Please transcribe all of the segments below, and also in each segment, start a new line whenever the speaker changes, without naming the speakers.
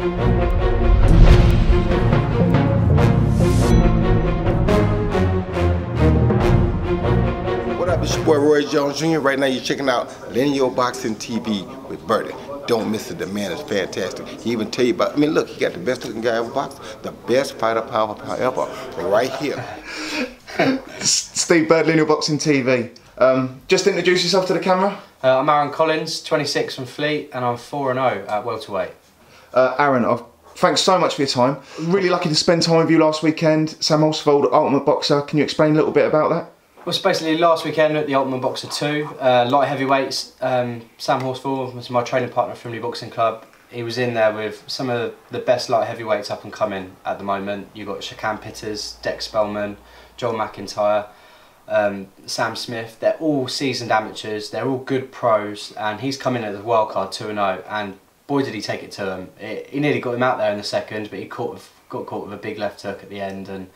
What up, it's your boy Roy Jones Jr. Right now you're checking out Lineal Boxing TV with Bertie. Don't miss it, the man is fantastic. He even tell you about, I mean look, he got the best looking guy ever boxed, the best fighter power ever, right here.
Steve Bird, Lineal Boxing TV. Just introduce yourself to the camera.
I'm Aaron Collins, 26 from Fleet, and I'm 4-0 at welterweight.
Aaron, thanks so much for your time. Really lucky to spend time with you last weekend. Sam Horsfeld, Ultimate Boxer. Can you explain a little bit about that?
Well, it's basically last weekend at the Ultimate Boxer 2, light heavyweights. Sam Horsfeld was my training partner at Frimley Boxing Club. He was in there with some of the best light heavyweights up and coming at the moment. You've got Shakan Pitters, Dex Spellman, Joel McIntyre, Sam Smith. They're all seasoned amateurs, they're all good pros, and he's come in at the wildcard 2-0, and boy did he take it to him. He nearly got him out there in the second, but he got caught with a big left hook at the end, and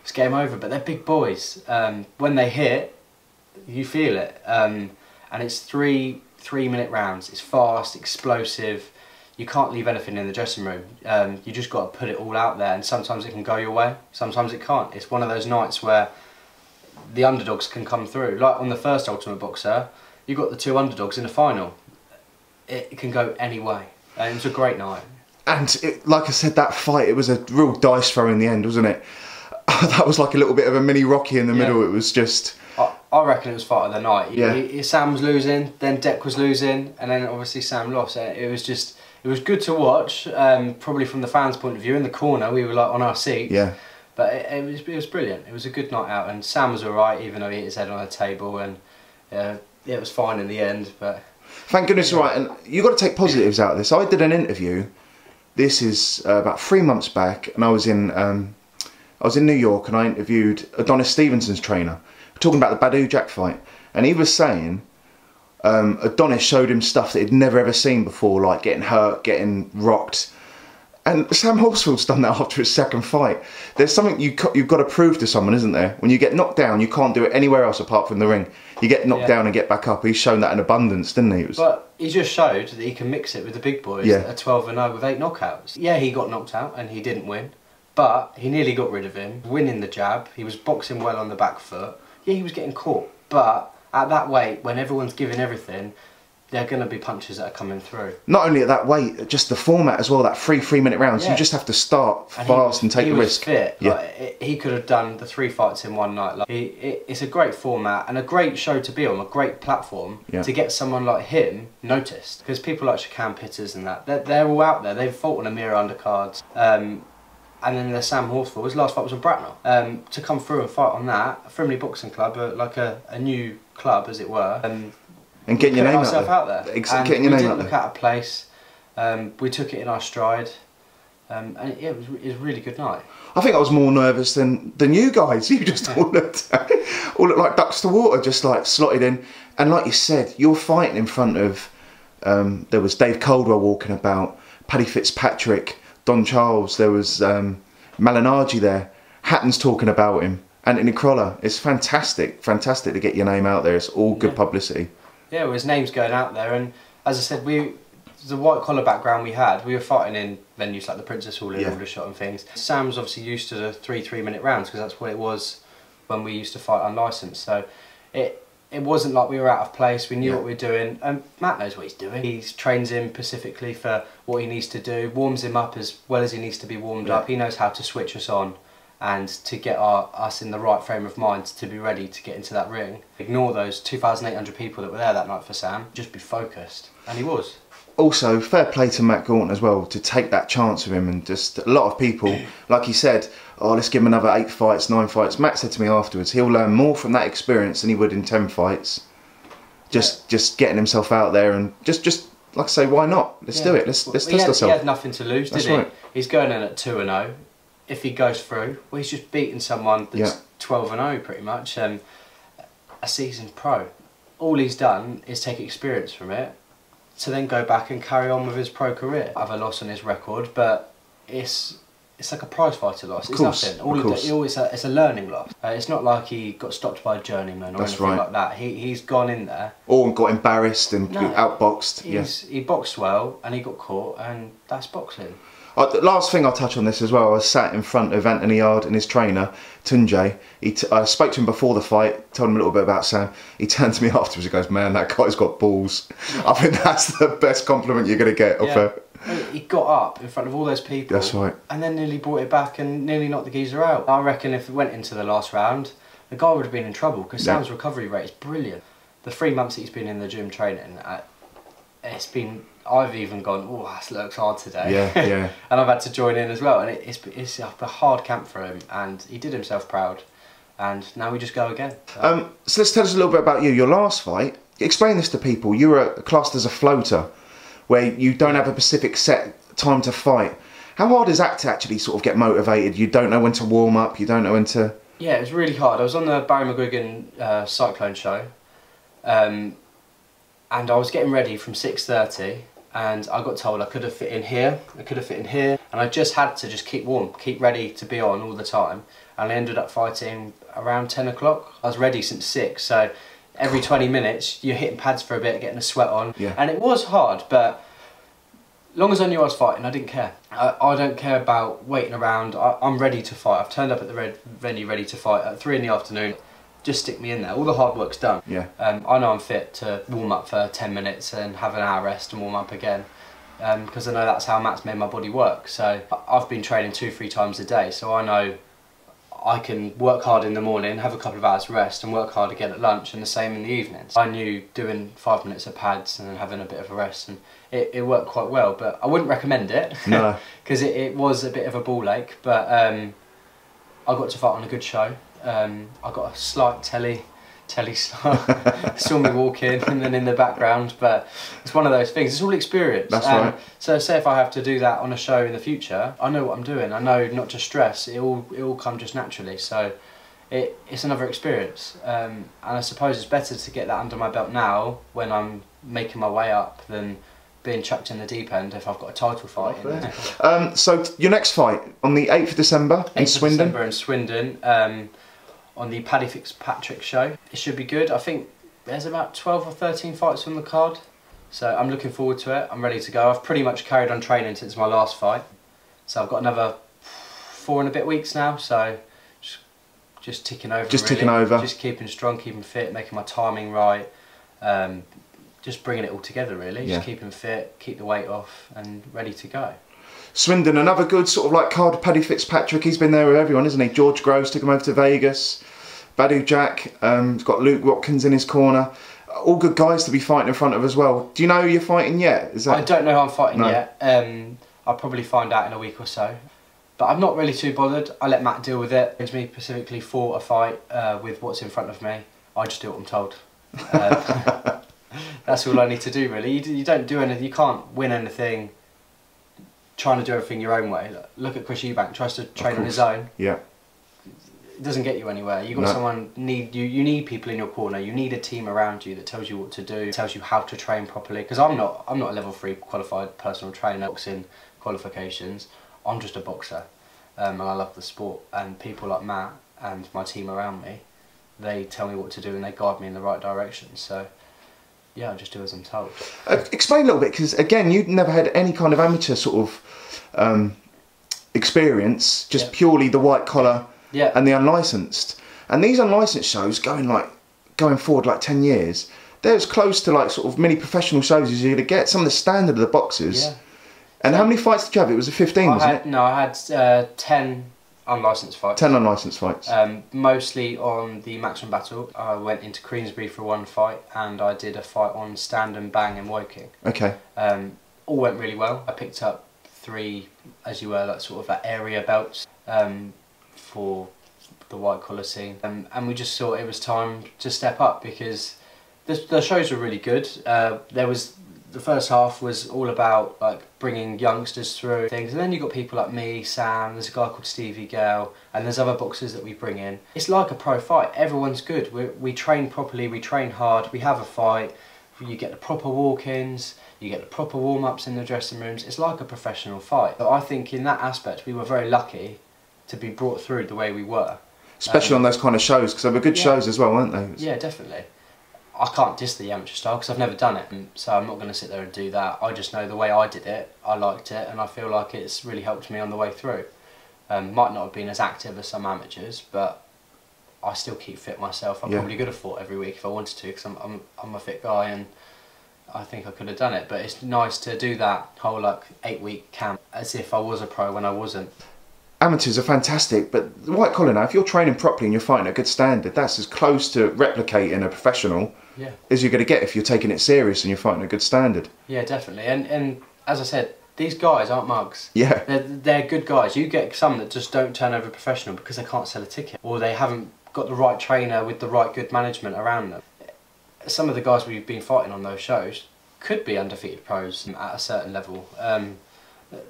it's game over. But they're big boys. When they hit, you feel it. And it's three-minute rounds. It's fast, explosive. You can't leave anything in the dressing room. You just got to put it all out there, and sometimes it can go your way, sometimes it can't. It's one of those nights where the underdogs can come through. Like on the first Ultimate Boxer, you got the two underdogs in the final. It can go any way. It was a great night.
And like I said, that fight, it was a real dice throw in the end, wasn't it? That was like a little bit of a mini Rocky in the middle. It was just...
I reckon it was fight of the night.
Yeah.
Sam was losing, then Deck was losing, and then obviously Sam lost. It was good to watch, probably from the fans' point of view. In the corner, we were like on our seat.
Yeah.
But it was brilliant. It was a good night out, and Sam was alright, even though he hit his head on a table, and it was fine in the end. But
thank goodness, right. And you got to take positives out of this. I did an interview. This is about 3 months back, and I was in New York, and I interviewed Adonis Stevenson's trainer, talking about the Bellew Jack fight, and he was saying Adonis showed him stuff that he'd never ever seen before, like getting hurt, getting rocked. And Sam Horsfield's done that after his second fight. There's something you've got to prove to someone, isn't there? When you get knocked down, you can't do it anywhere else apart from the ring. You get knocked down and get back up. He's shown that in abundance, didn't he?
But he just showed that he can mix it with the big boys that are 12-0 with 8 knockouts. Yeah, he got knocked out and he didn't win, but he nearly got rid of him, winning the jab. He was boxing well on the back foot. Yeah, he was getting caught, but at that weight, when everyone's giving everything, there are going to be punches that are coming through. Not
only at that weight, just the format as well, that three-minute rounds. You just have to start fast and take the risk.
Fit. Yeah. Like, he could have done the 3 fights in one night. Like, it's a great format and a great show to be on, a great platform to get someone like him noticed. Because people like Shakan Pitters and that, they're all out there. They've fought on a mirror undercards. And then there's Sam Horsfeld. His last fight was with Bracknell. To come through and fight on that, Frimley Boxing Club, like a new club as it were.
And getting your name out
there.
Getting your name out there. We
didn't look at a place. We took it in our stride. And yeah, it was a really good night.
I think I was more nervous than you guys. You just all looked like ducks to water, just like slotted in. And like you said, you're fighting in front of, there was Dave Coldwell walking about, Paddy Fitzpatrick, Don Charles, there was Malignaggi there, Hatton's talking about him, Anthony Crolla. It's fantastic to get your name out there. It's all good publicity.
Yeah, well, his name's going out there, and as I said, the white collar background we had, we were fighting in venues like the Princess Hall in Aldershot and things. Sam's obviously used to the three-minute rounds because that's what it was when we used to fight unlicensed. So it wasn't like we were out of place. We knew what we were doing, and Matt knows what he's doing. He trains him specifically for what he needs to do, warms him up as well as he needs to be warmed up. He knows how to switch us on and to get us in the right frame of mind to be ready to get into that ring. Ignore those 2,800 people that were there that night for Sam, just be focused, and he was.
Also, fair play to Matt Gordon as well to take that chance with him, and just a lot of people, like he said, oh, let's give him another 8 fights, 9 fights. Matt said to me afterwards, he'll learn more from that experience than he would in 10 fights. Just getting himself out there and just like I say, why not? Let's do it. Let's test ourselves.
He had nothing to lose, did he? Right. He's going in at 2-0. If he goes through, well, he's just beaten someone that's 12-0 pretty much, a seasoned pro. All he's done is take experience from it to then go back and carry on with his pro career. I have a loss on his record, but it's it's like a prize fighter loss. It's
course,
nothing. All of it, it's a learning loss. It's not like he got stopped by a journeyman or anything like that. He's gone in there.
Or got embarrassed and outboxed.
He boxed well and he got caught, and that's boxing.
The last thing I'll touch on this as well, I was sat in front of Anthony Yard and his trainer, Tunjay. I spoke to him before the fight, told him a little bit about Sam. He turned to me afterwards and goes, man, that guy's got balls. I think that's the best compliment you're going to get.
He got up in front of all those people.
That's right.
And then nearly brought it back and nearly knocked the geezer out. I reckon if it went into the last round, the guy would have been in trouble, because Sam's recovery rate is brilliant. The 3 months that he's been in the gym training, I've even gone, oh, that looks hard today.
Yeah.
And I've had to join in as well, and it's a hard camp for him, and he did himself proud, and now we just go again.
So let's tell us a little bit about you. Your last fight, explain this to people. You were classed as a floater, where you don't have a specific set time to fight. How hard is that to actually sort of get motivated? You don't know when to warm up, you don't know when to... Yeah,
it was really hard. I was on the Barry McGuigan Cyclone show, and I was getting ready from 6:30, and I got told I could have fit in here, and I just had to just keep warm, keep ready to be on all the time, and I ended up fighting around 10 o'clock. I was ready since 6, so every 20 minutes you're hitting pads for a bit, getting the sweat on, and it was hard, but long as I knew I was fighting, I didn't care. I don't care about waiting around. I'm ready to fight. I've turned up at the venue ready to fight at 3 in the afternoon. Just stick me in there. All the hard work's done. I know I'm fit to warm up for 10 minutes and have an hour rest and warm up again, because I know that's how Matt's made my body work. So I've been training 2-3 times a day, so I know I can work hard in the morning, have a couple of hours rest, and work hard again at lunch, and the same in the evenings. I knew doing 5 minutes of pads and then having a bit of a rest, and it worked quite well, but I wouldn't recommend it. No. Because it was a bit of a ball ache, but I got to fight on a good show. I got a slight telly saw me walk in and then in the background, but it's one of those things. It's all experience.
That's right.
So say if I have to do that on a show in the future, I know what I'm doing. I know not to stress. It all come just naturally. So it's another experience, and I suppose it's better to get that under my belt now when I'm making my way up than being chucked in the deep end if I've got a title fight.
So your next fight on the 8th of December in Swindon.
8th of December in Swindon. On the Paddy Fitzpatrick show. It should be good. I think there's about 12 or 13 fights on the card, so I'm looking forward to it. I'm ready to go. I've pretty much carried on training since my last fight, so I've got another 4 and a bit weeks now, so just ticking over.
Just ticking over.
Just keeping strong, keeping fit, making my timing right, just bringing it all together really. Just keeping fit, keep the weight off, and ready to go.
Swindon, another good sort of like card. Paddy Fitzpatrick, he's been there with everyone, isn't he? George Groves took him over to Vegas. Badu Jack, he's got Luke Watkins in his corner. All good guys to be fighting in front of as well. Do you know who you're fighting yet? Is that...
I don't know who I'm fighting yet. I'll probably find out in a week or so. But I'm not really too bothered. I let Matt deal with it. Gives me specifically for a fight with what's in front of me. I just do what I'm told. That's all I need to do really. You don't do anything. You can't win anything trying to do everything your own way. Look at Chris Eubank, tries to train on his own. Yeah. It doesn't get you anywhere. You've got someone, you need people in your corner. You need a team around you that tells you what to do, tells you how to train properly. Because I'm not a level 3 qualified personal trainer, boxing qualifications. I'm just a boxer, and I love the sport. And people like Matt and my team around me, they tell me what to do and they guide me in the right direction. So yeah, I just do as I'm told.
Explain a little bit, because again, you'd never had any kind of amateur sort of experience, just purely the white collar and the unlicensed. And these unlicensed shows going forward like 10 years, they're as close to like sort of mini professional shows as you're going to get. Some of the standard of the boxers. Yeah. And how many fights did you have? It was a 15, wasn't it?
No, I had 10 unlicensed fights.
10 unlicensed fights.
Mostly on the Maximum Battle. I went into Queensbury for one fight, and I did a fight on Stand and Bang in Woking. Okay. All went really well. I picked up 3, as you were, like sort of like area belts for the white collar scene, and we just thought it was time to step up, because the shows were really good. The first half was all about like bringing youngsters through things, and then you've got people like me, Sam, there's a guy called Stevie Gale, and there's other boxers that we bring in. It's like a pro fight. Everyone's good. We train properly, we train hard, we have a fight, you get the proper walk-ins, you get the proper warm-ups in the dressing rooms. It's like a professional fight. So I think in that aspect we were very lucky to be brought through the way we were.
Especially on those kind of shows, because they were good shows as well, weren't they?
Yeah, definitely. I can't diss the amateur style because I've never done it, so I'm not going to sit there and do that. I just know the way I did it, I liked it, and I feel like it's really helped me on the way through. Might not have been as active as some amateurs, but I still keep fit myself. I probably could have fought every week if I wanted to, because I'm a fit guy, and I think I could have done it. But it's nice to do that whole like 8-week camp as if I was a pro when I wasn't.
Amateurs are fantastic, but white collar now, if you're training properly and you're fighting at a good standard, that's as close to replicating a professional as you're going to get if you're taking it serious and you're fighting at a good standard.
Yeah, definitely. And as I said, these guys aren't mugs.
Yeah.
They're good guys. You get some that just don't turn over professional because they can't sell a ticket, or they haven't got the right trainer with the right good management around them. Some of the guys we've been fighting on those shows could be undefeated pros at a certain level.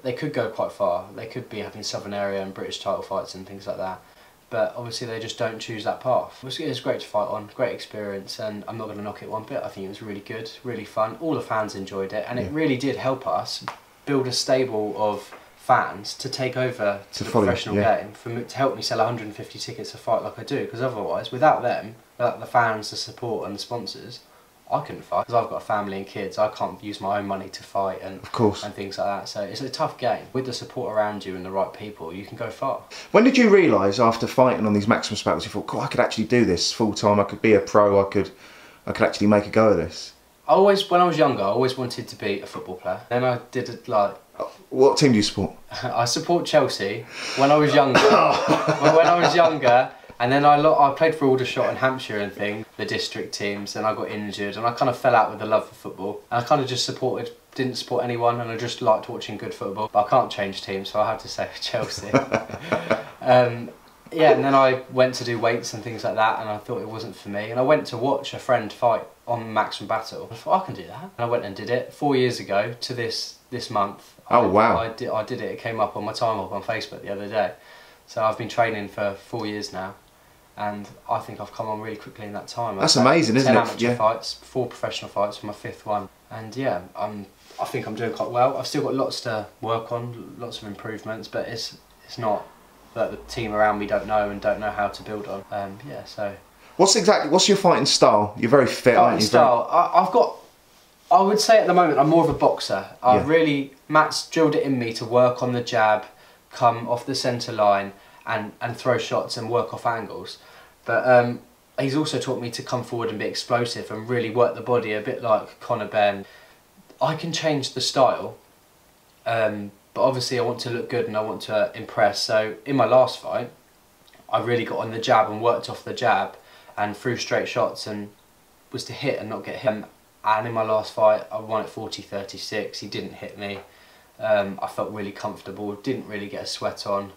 They could go quite far. They could be having Southern Area and British title fights and things like that. But obviously they just don't choose that path. It was great to fight on, great experience, and I'm not going to knock it one bit. I think it was really good, really fun. All the fans enjoyed it, and it really did help us build a stable of fans to take over to the professional game, to help me sell 150 tickets a fight like I do, because otherwise, without them, without the fans, the support and the sponsors, I couldn't fight, because I've got a family and kids. I can't use my own money to fight and things like that. So it's a tough game. With the support around you and the right people, you can go far.
When did you realise after fighting on these maximum battles, you thought, God, I could actually do this full time, I could be a pro, I could actually make a go of this?
When I was younger, I always wanted to be a football player. Then I did it like...
What team do you support?
I support Chelsea when I was younger. When I was younger, and then I played for Aldershot and Hampshire and things, the district teams, and I got injured, and I kind of fell out with the love for football. And I kind of just didn't support anyone, and I just liked watching good football. But I can't change teams, so I have to say Chelsea. Yeah, and then I went to do weights and things like that, and I thought it wasn't for me. And I went to watch a friend fight on Maximum Battle. I thought, I can do that. And I went and did it 4 years ago to this month.
Oh, wow.
I did it. It came up on my time up on Facebook the other day. So I've been training for 4 years now, and I think I've come on really quickly in that time.
That's amazing, isn't it?
10 amateur fights, 4 professional fights for my 5th one. And yeah, I think I'm doing quite well. I've still got lots to work on, lots of improvements, but it's not that the team around me don't know how to build on. Yeah, so. What's
your fighting style? You're very fit, aren't you?
Style. I would say at the moment I'm more of a boxer. Matt's drilled it in me to work on the jab, come off the centre line and throw shots and work off angles. But he's also taught me to come forward and be explosive and really work the body, a bit like Conor Benn. I can change the style, but obviously I want to look good and I want to impress. So in my last fight, I really got on the jab and worked off the jab and threw straight shots and was to hit and not get hit. And in my last fight, I won it 40-36. He didn't hit me. I felt really comfortable, didn't really get a sweat on.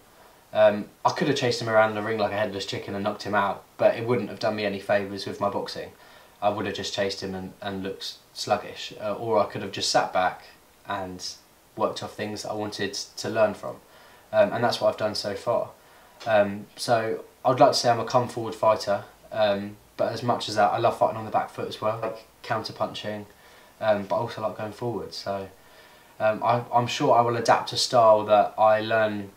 I could have chased him around the ring like a headless chicken and knocked him out, but it wouldn't have done me any favours with my boxing. I would have just chased him and looked sluggish, or I could have just sat back and worked off things that I wanted to learn from. And that's what I've done so far. So I'd like to say I'm a come forward fighter, but as much as that, I love fighting on the back foot as well, like counter punching, but I also like going forward. So I'm sure I will adapt a style that I learn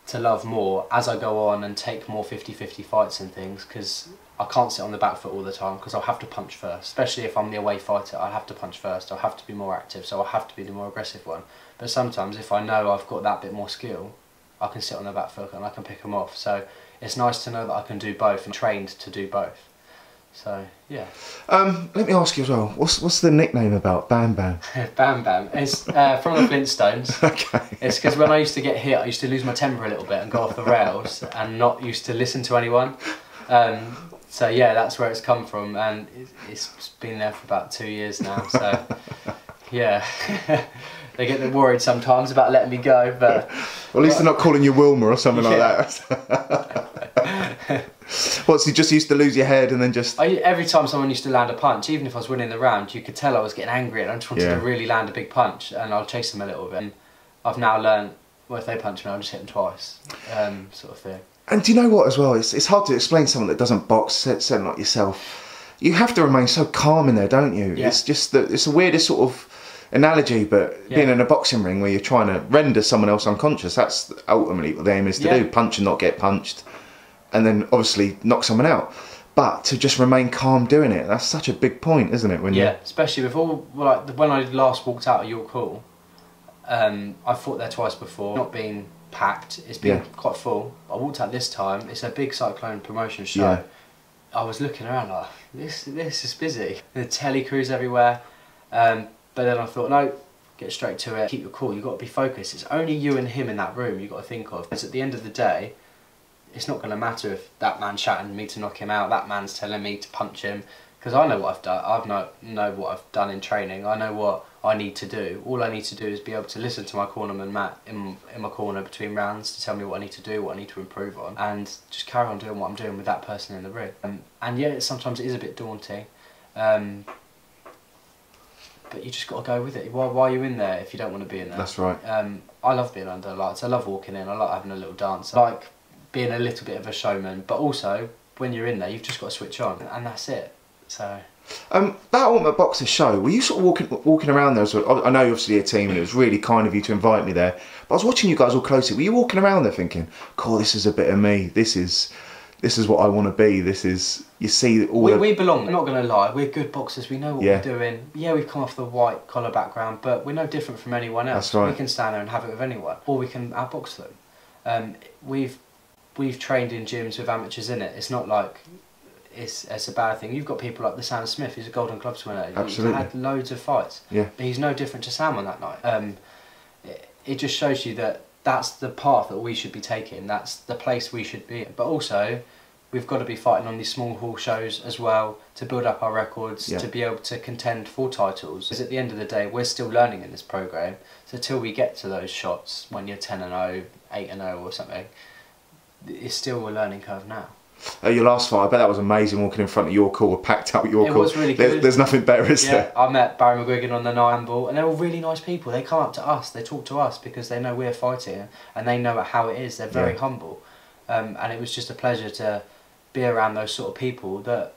to love more as I go on and take more 50-50 fights and things, because I can't sit on the back foot all the time, because I'll have to punch first. Especially if I'm the away fighter, I'll have to punch first, I'll have to be more active, so I'll have to be the more aggressive one. But sometimes if I know I've got that bit more skill, I can sit on the back foot and I can pick them off. So it's nice to know that I can do both and trained to do both. So yeah.
Let me ask you as well, what's the nickname about Bam Bam?
Bam Bam. It's from the Flintstones.
Okay.
It's because when I used to get hit, I used to lose my temper a little bit and go off the rails and not used to listen to anyone. So yeah, that's where it's come from, and it's been there for about 2 years now. So yeah. They get worried sometimes about letting me go, but...
Well, at least they're not calling you Wilma or something like that. What, so you just used to lose your head and then just...
Every time someone used to land a punch, even if I was winning the round, you could tell I was getting angry and I just wanted to really land a big punch, and I'll chase them a little bit. And I've now learned, well, if they punch me, I'll just hit them twice, sort of thing.
And do you know what as well? It's hard to explain to someone that doesn't box, certainly like yourself. You have to remain so calm in there, don't you?
Yeah.
It's just that it's the weirdest sort of analogy, but being in a boxing ring where you're trying to render someone else unconscious, that's ultimately what the aim is to do. Punch and not get punched, and then obviously knock someone out. But to just remain calm doing it, that's such a big point, isn't it? When
especially with all, like, when I last walked out of York Hall, I fought there twice before, not being packed, it's been quite full. I walked out this time, it's a big Cyclone promotion show. I was looking around like, this is busy. The telly crews everywhere, but then I thought, no, get straight to it, keep your cool, you've got to be focused. It's only you and him in that room you've got to think of. Because at the end of the day, it's not going to matter if that man's shouting me to knock him out, that man's telling me to punch him, because I know what I've done. I know what I've done in training. I know what I need to do. All I need to do is be able to listen to my cornerman Matt in my corner between rounds to tell me what I need to do, what I need to improve on, and just carry on doing what I'm doing with that person in the ring. And yeah, sometimes it is a bit daunting, but you just got to go with it. Why are you in there if you don't want to be in there?
That's right.
I love being under the lights. I love walking in. I like having a little dance. I like being a little bit of a showman, but also when you're in there, you've just got to switch on, and that's it. So.
That Ultimate Boxer show, were you sort of walking around there? I know you're obviously a team and it was really kind of you to invite me there, but I was watching you guys all closely. Were you walking around there thinking, cool, this is a bit of me, this is what I want to be, this is, you see all
we belong, I'm not going to lie, we're good boxers, we know what we're doing. Yeah, we've come off the white collar background, but we're no different from anyone else.
That's right.
We can stand there and have it with anyone, or we can outbox them. We've trained in gyms with amateurs in it. It's not like it's a bad thing. You've got people like the Sam Smith, who's a Golden Gloves winner.
Absolutely.
He's had loads of fights.
Yeah.
But he's no different to Sam on that night. It just shows you that that's the path that we should be taking. That's the place we should be in. But also, we've got to be fighting on these small hall shows as well to build up our records, to be able to contend for titles. Because at the end of the day, we're still learning in this programme. So till we get to those shots, when you're 10-0, 8-0 or something, it's still a learning curve now.
Your last fight, I bet that was amazing, walking in front of York Hall, packed out York Hall.
It was really good.
There's nothing better, is there?
I met Barry McGuigan on the nine ball, and they're all really nice people. They come up to us, they talk to us because they know we're fighting and they know how it is. They're very humble, and it was just a pleasure to be around those sort of people that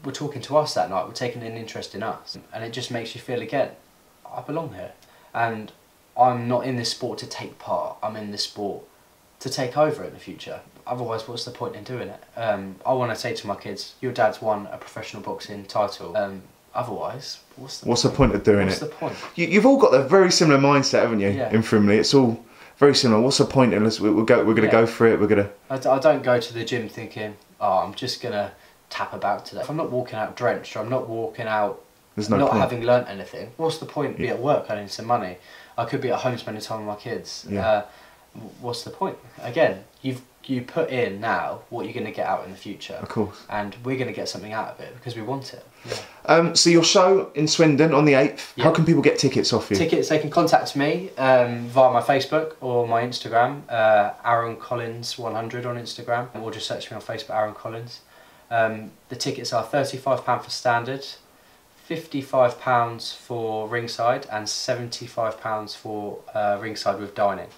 were talking to us that night, were taking an interest in us, and it just makes you feel again, I belong here, and I'm not in this sport to take part. I'm in this sport to take over in the future. Otherwise, what's the point in doing it? I want to say to my kids, your dad's won a professional boxing title. Otherwise, what's the point of doing it? What's the point?
You've all got a very similar mindset, haven't you? In Frimley, it's all very similar. What's the point? Unless we're going to go for it. We're going to.
I don't go to the gym thinking, oh, I'm just going to tap about today. If I'm not walking out drenched, or I'm not walking out not having learnt anything, what's the point? Be at work earning some money. I could be at home spending time with my kids. What's the point? Again, you put in now what you're going to get out in the future. Of
course.
And we're going to get something out of it because we want it.
So your show in Swindon on the 8th, how can people get tickets off you?
Tickets, they can contact me via my Facebook or my Instagram, Aaron Collins 100 on Instagram, or just search me on Facebook, Aaron Collins. The tickets are £35 for standard, £55 for ringside, and £75 for ringside with dining.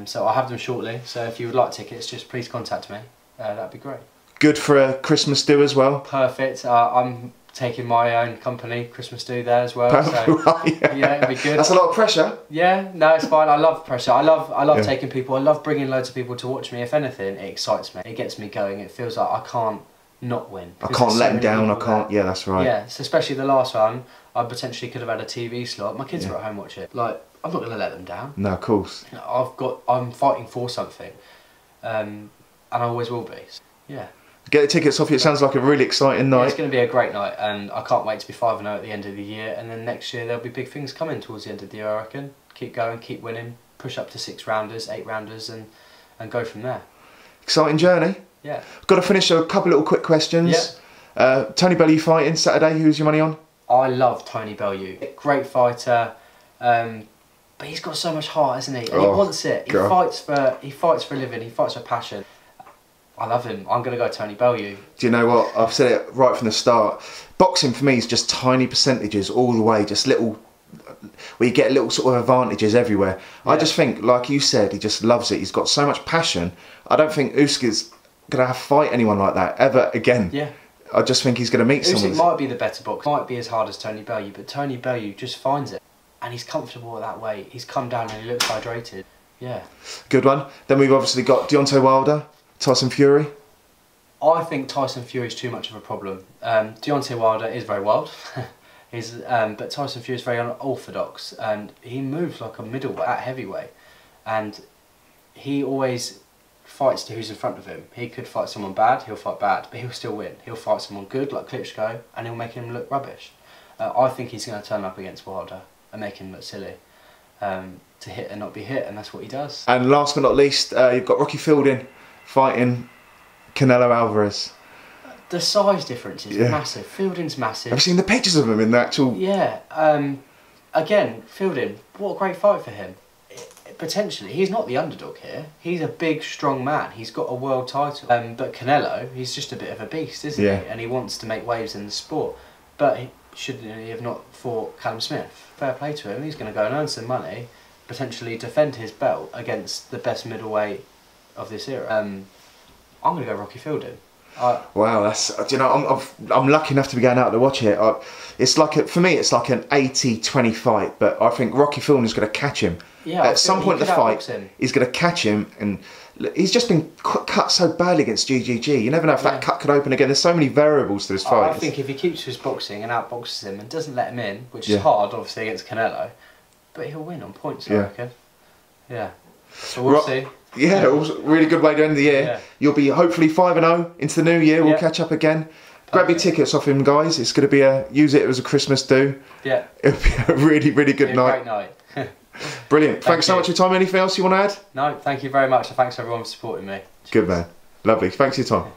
So I'll have them shortly, so if you would like tickets, just please contact me. That'd be great.
Good for a Christmas do as well?
Perfect. I'm taking my own company Christmas do there as well. So, yeah, it'd be good.
That's a lot of pressure.
Yeah, no, it's fine. I love pressure. I love taking people. I love bringing loads of people to watch me. If anything, it excites me. It gets me going. It feels like I can't not win.
I can't let them down. I can't. Yeah, that's right.
Yeah, so especially the last one, I potentially could have had a TV slot. My kids were at home watching it. Like, I'm not going to let them down.
No, of course.
I'm fighting for something, and I always will be. So, yeah.
Get the tickets off you. It sounds like a really exciting night.
Yeah, it's going to be a great night, and I can't wait to be 5-0 at the end of the year. And then next year there'll be big things coming towards the end of the year, I reckon. Keep going, keep winning, push up to 6-rounders, 8-rounders, and go from there. Exciting journey. Yeah. Got to finish a couple little quick questions. Yeah. Tony Bellew fighting Saturday. Who's your money on? I love Tony Bellew. Great fighter. But he's got so much heart, hasn't he? And he wants it. He fights for a living. He fights for passion. I love him. I'm going to go Tony Bellew. Do you know what? I've said it right from the start. Boxing for me is just tiny percentages all the way. Just little, where you get little sort of advantages everywhere. Yeah. I just think, like you said, he just loves it. He's got so much passion. I don't think Uskar's going to have to fight anyone like that ever again. Yeah. I just think he's going to meet someone. Usyk might be the better boxer. Might be as hard as Tony Bellew, but Tony Bellew just finds it. and he's comfortable at that weight. He's come down and he looks hydrated. Yeah.
Good one. Then we've obviously got Deontay Wilder, Tyson Fury.
I think Tyson Fury is too much of a problem. Deontay Wilder is very wild, but Tyson Fury is very unorthodox, and he moves like a middleweight at heavyweight, and he always fights to who's in front of him. He could fight someone bad, he'll fight bad, but he'll still win. He'll fight someone good like Klitschko, and he'll make him look rubbish. I think he's going to turn up against Wilder and make him look silly. To hit and not be hit, and that's what he does. And
last but not least, you've got Rocky Fielding fighting Canelo Alvarez.
The size difference is massive. Fielding's massive.
Have you seen the pictures of him in the actual...
Yeah. Again, Fielding, what a great fight for him. Potentially, he's not the underdog here. He's a big, strong man. He's got a world title. But Canelo, he's just a bit of a beast, isn't he? And he wants to make waves in the sport. But shouldn't he have not fought Callum Smith? Fair play to him. He's going to go and earn some money, potentially defend his belt against the best middleweight of this era. I'm going to go Rocky Fielding.
Wow, that's, you know, I'm lucky enough to be going out to watch it. It's like for me, it's like an 80-20 fight, but I think Rocky Fielding is going to catch him.
Yeah,
at some point in the fight, he's going to catch him, and he's just been cut so badly against GGG. You never know if that cut could open again. There's so many variables to this fight.
I think if he keeps his boxing and outboxes him and doesn't let him in, which is hard, obviously, against Canelo, but he'll win on points, I reckon. Yeah. So we'll see.
Yeah, really good way to end the year. Yeah. You'll be hopefully 5-0 into the new year. We'll catch up again. Grab your tickets off him, guys. It's going to be use it as a Christmas do.
Yeah.
It'll be a really, really good night.
Great night.
Brilliant. Thanks so much for your time. Anything else you want to add?
No, thank you very much. And thanks everyone for supporting me.
Good man. Lovely. Thanks for your time.